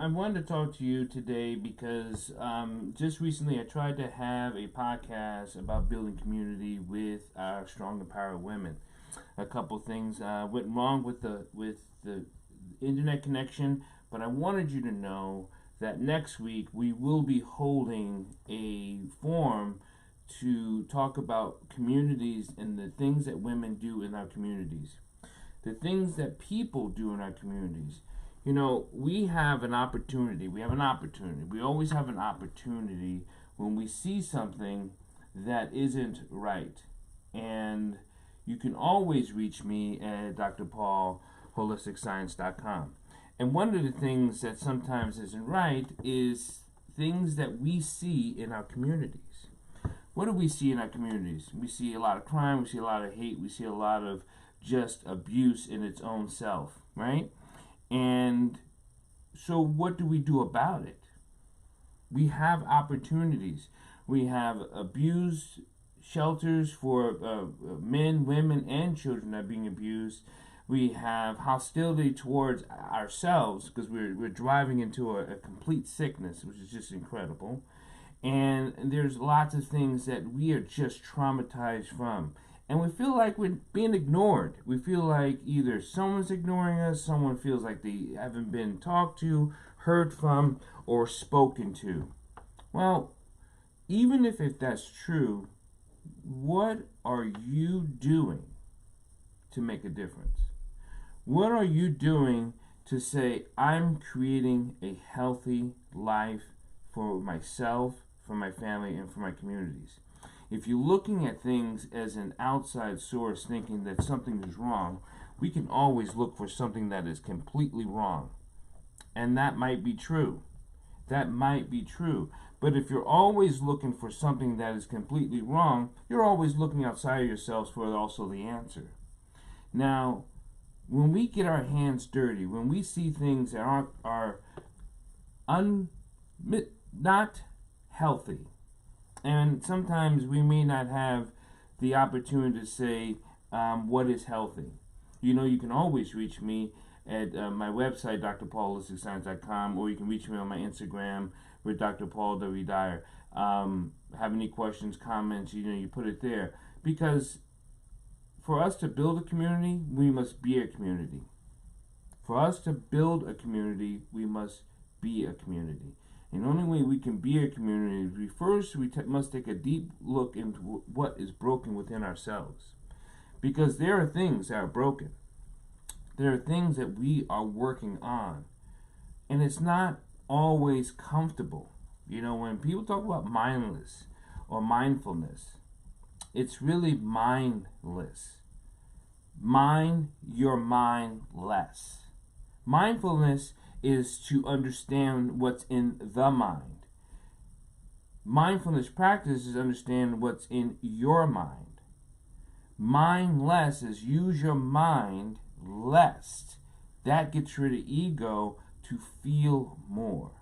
I wanted to talk to you today because just recently I tried to have a podcast about building community with our strong, empowered women. A couple things went wrong with the internet connection, but I wanted you to know that next week we will be holding a forum to talk about communities and the things that women do in our communities, the things that people do in our communities. You know, we have an opportunity. We have an opportunity. We always have an opportunity when we see something that isn't right. And you can always reach me at drpaulholisticscience.com. And one of the things that sometimes isn't right is things that we see in our communities. What do we see in our communities? We see a lot of crime, we see a lot of hate, we see a lot of just abuse in its own self, right? And so what do we do about it? We have opportunities. We have abused shelters for men, women, and children that are being abused. We have hostility towards ourselves because we're driving into a complete sickness, which is just incredible. And there's lots of things that we are just traumatized from. And we feel like we're being ignored. We feel like either someone's ignoring us, someone feels like they haven't been talked to, heard from, or spoken to. Well, even if that's true, what are you doing to make a difference? What are you doing to say, I'm creating a healthy life for myself, for my family, and for my communities? If you're looking at things as an outside source thinking that something is wrong, we can always look for something that is completely wrong. And that might be true. That might be true. But if you're always looking for something that is completely wrong, you're always looking outside of yourselves for also the answer. Now, when we get our hands dirty, when we see things that are not healthy, and sometimes we may not have the opportunity to say what is healthy. You know, you can always reach me at my website, drpaulholisticscience.com, or you can reach me on my Instagram with Dr. Paul W Dyer. Have any questions, comments, you put it there. Because for us to build a community, we must be a community. For us to build a community, we must be a community. And the only way we can be a community is we must take a deep look into what is broken within ourselves. Because there are things that are broken. There are things that we are working on. And it's not always comfortable. You know, when people talk about mindless or mindfulness, it's really mindless. Mind your mind less. Mindfulness is to understand what's in the mind. Mindfulness practice is understand what's in your mind. Mindless is use your mind less. That gets rid of ego to feel more.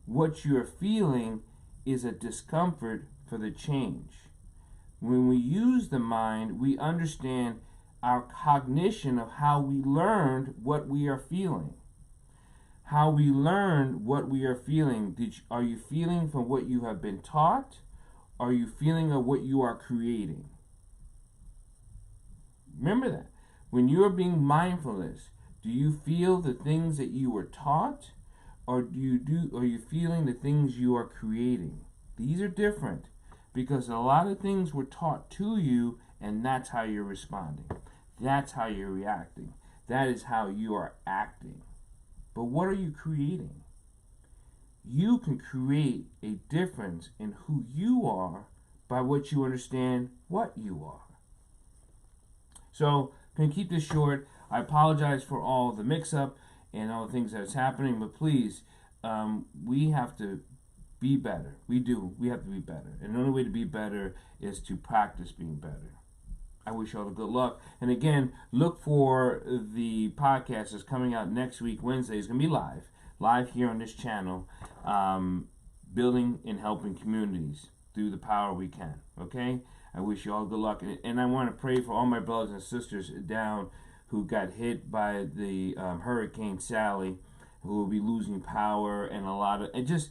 What you're feeling is a discomfort for the change. When we use the mind, we understand our cognition of how we learned what we are feeling. How we learn what we are feeling. Are you feeling from what you have been taught? Are you feeling of what you are creating? Remember that. When you are being mindfulness, do you feel the things that you were taught? Or are you feeling the things you are creating? These are different because a lot of things were taught to you, and that's how you're responding. That's how you're reacting. That is how you are acting. But what are you creating? You can create a difference in who you are by what you understand what you are. So, can keep this short. I apologize for all the mix-up and all the things that's happening, but please, we have to be better. We do. We have to be better. And the only way to be better is to practice being better. I wish you all the good luck. And again, look for the podcast that's coming out next week, Wednesday. It's going to be live here on this channel, building and helping communities through the power we can. Okay? I wish you all good luck. And I want to pray for all my brothers and sisters down who got hit by the Hurricane Sally, who will be losing power, and a lot of, and just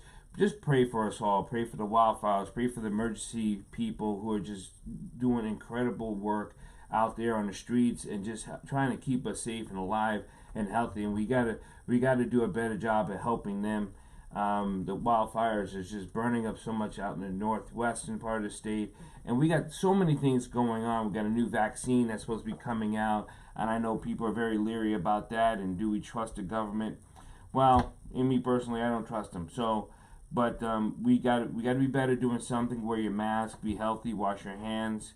pray for us all. Pray for the wildfires. Pray for the emergency people who are just doing incredible work out there on the streets and just trying to keep us safe and alive and healthy. And we gotta do a better job at helping them. The wildfires is just burning up so much out in the northwestern part of the state, and we got so many things going on. We got a new vaccine that's supposed to be coming out, and I know people are very leery about that. And do we trust the government? Well, in me personally, I don't trust them. So, but we got to be better doing something. Wear your mask, be healthy, wash your hands,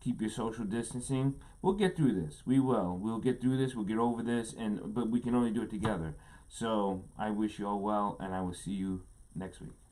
keep your social distancing. We'll get through this. We will. We'll get through this. We'll get over this, but we can only do it together. So I wish you all well, and I will see you next week.